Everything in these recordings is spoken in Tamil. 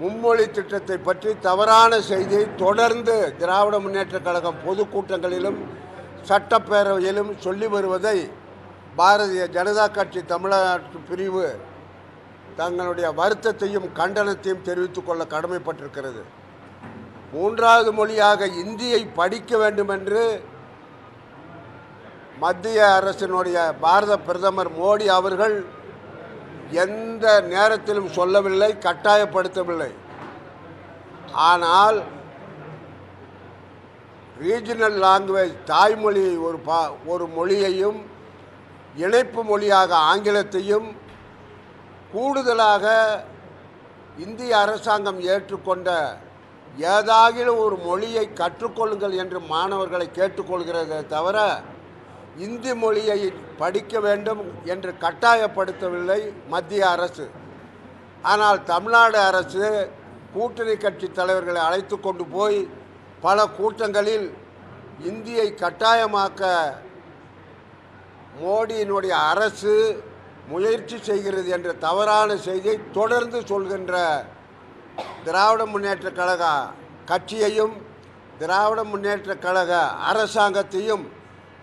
மும்மொழி திட்டத்தை பற்றி தவறான செய்தியை தொடர்ந்து திராவிட முன்னேற்றக் கழகம் பொதுக்கூட்டங்களிலும் சட்டப்பேரவையிலும் சொல்லி வருவதை பாரதிய ஜனதா கட்சி தமிழ்நாட்டு பிரிவு தங்களுடைய வருத்தத்தையும் கண்டனத்தையும் தெரிவித்துக் கொள்ள கடமைப்பட்டிருக்கிறது. மூன்றாவது மொழியாக இந்தியை படிக்க வேண்டும் என்று மத்திய அரசினுடைய பாரத பிரதமர் மோடி அவர்கள் எந்த நேரத்திலும் சொல்லவில்லை, கட்டாயப்படுத்தவில்லை. ஆனால் ரீஜனல் லாங்குவேஜ் தாய்மொழி ஒரு மொழியையும் இணைப்பு மொழியாக ஆங்கிலத்தையும் கூடுதலாக இந்திய அரசாங்கம் ஏற்றுக்கொண்ட ஏதாகிலும் ஒரு மொழியை கற்றுக்கொள்ளுங்கள் என்று மாணவர்களை கேட்டுக்கொள்கிறதே தவிர இந்தி மொழியை படிக்க வேண்டும் என்று கட்டாயப்படுத்தவில்லை மத்திய அரசு. ஆனால் தமிழ்நாடு அரசு கூட்டணி கட்சி தலைவர்களை அழைத்து கொண்டு போய் பல கூட்டங்களில் இந்தியை கட்டாயமாக்க மோடியினுடைய அரசு முயற்சி செய்கிறது என்ற தவறான செய்தியை தொடர்ந்து சொல்கின்ற திராவிட முன்னேற்றக் கழக கட்சியையும் திராவிட முன்னேற்றக் கழக அரசாங்கத்தையும்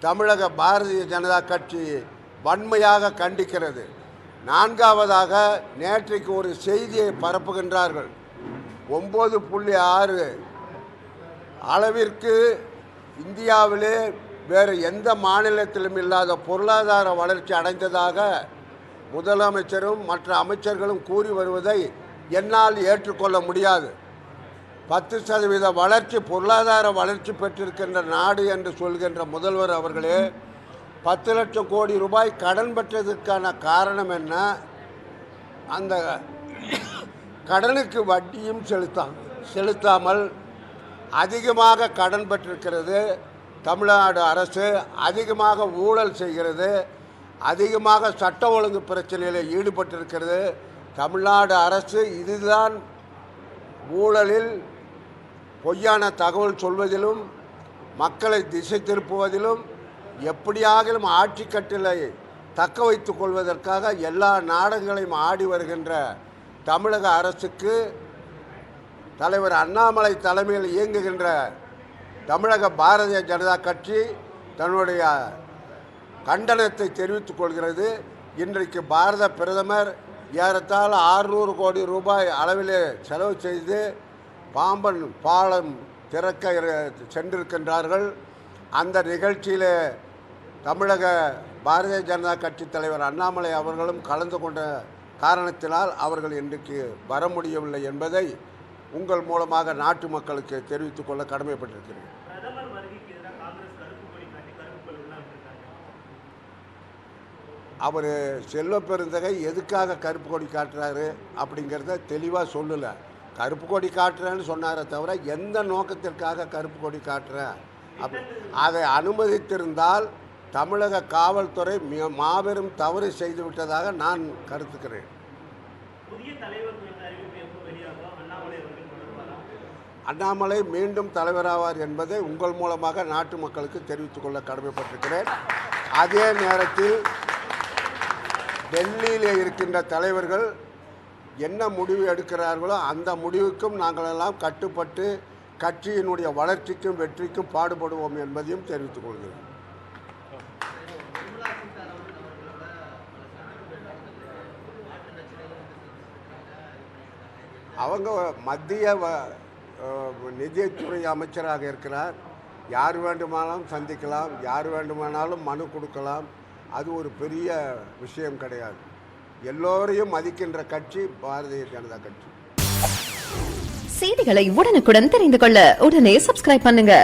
தமிழக பாரதிய ஜனதா கட்சி வன்மையாக கண்டிக்கிறது. நான்காவதாக நேற்றைக்கு ஒரு செய்தியை பரப்புகின்றார்கள். 9.6 அளவிற்கு இந்தியாவிலே வேறு எந்த மாநிலத்திலும் இல்லாத பொருளாதார வளர்ச்சி அடைந்ததாக முதலமைச்சரும் மற்ற அமைச்சர்களும் கூறி வருவதை என்னால் ஏற்றுக்கொள்ள முடியாது. 10% வளர்ச்சி பொருளாதார வளர்ச்சி பெற்றிருக்கின்ற நாடு என்று சொல்கின்ற முதல்வர் அவர்களே 10 லட்சம் கோடி ரூபாய் கடன் பெற்றதற்கான காரணம் என்ன? அந்த கடனுக்கு வட்டியும் செலுத்தாமல் அதிகமாக கடன் பெற்றிருக்கிறது. தமிழ்நாடு அரசு அதிகமாக ஊழல் செய்கிறது, அதிகமாக சட்ட ஒழுங்கு பிரச்சனையில் ஈடுபட்டிருக்கிறது. தமிழ்நாடு அரசு இதுதான் ஊழலில் பொய்யான தகவல் சொல்வதிலும் மக்களை திசை திருப்புவதிலும் எப்படியாகிலும் ஆட்சி கட்டிலை தக்க வைத்துக் கொள்வதற்காக எல்லா நாடகங்களையும் ஆடி வருகின்ற தமிழக அரசுக்கு தலைவர் அண்ணாமலை தலைமையில் இயங்குகின்ற தமிழக பாரதிய ஜனதா கட்சி தன்னுடைய கண்டனத்தை தெரிவித்துக் கொள்கிறது. இன்றைக்கு பாரத பிரதமர் ஏறத்தாழ 600 கோடி ரூபாய் அளவிலே செலவு செய்து பாம்பன் பாலம் திறக்க சென்றிருக்கின்றார்கள். அந்த நிகழ்ச்சியில் தமிழக பாரதிய ஜனதா கட்சி தலைவர் அண்ணாமலை அவர்களும் கலந்து கொண்ட காரணத்தினால் அவர்கள் இன்றைக்கு வர முடியவில்லை என்பதை உங்கள் மூலமாக நாட்டு மக்களுக்கு தெரிவித்துக் கொள்ள கடமைப்பட்டிருக்கிறேன். அவர் செல்வ பெருந்தகை எதுக்காக கருப்பு கொடி காட்டுறாரு அப்படிங்கிறத தெளிவாக சொல்லலை. கருப்பு கொடி காட்டுறேன்னு சொன்னாரே தவிர எந்த நோக்கத்திற்காக கருப்பு கொடி காட்டுறேன் அதை அனுமதித்திருந்தால் தமிழக காவல்துறை மாபெரும் தவறு செய்துவிட்டதாக நான் கருத்துக்கிறேன். அண்ணாமலை மீண்டும் தலைவராவார் என்பதை உங்கள் மூலமாக நாட்டு மக்களுக்கு தெரிவித்துக் கொள்ள கடமைப்பட்டிருக்கிறேன். அதே நேரத்தில் டெல்லியில் இருக்கின்ற தலைவர்கள் என்ன முடிவு எடுக்கிறார்களோ அந்த முடிவுக்கும் நாங்கள் எல்லாம் கட்டுப்பட்டு கட்சியினுடைய வளர்ச்சிக்கும் வெற்றிக்கும் பாடுபடுவோம் என்பதையும் தெரிவித்துக் கொள்கிறேன். அவங்க மத்திய நிதித்துறை அமைச்சராக இருக்கிறார். யார் வேண்டுமானாலும் சந்திக்கலாம், யார் வேண்டுமானாலும் மனு கொடுக்கலாம். அது ஒரு பெரிய விஷயம் கிடையாது. எல்லோரையும் மதிக்கின்ற கட்சி பாரதிய ஜனதா கட்சி. செய்திகளை உடனுக்குடன் தெரிந்து கொள்ள உடனே சப்ஸ்கிரைப் பண்ணுங்க.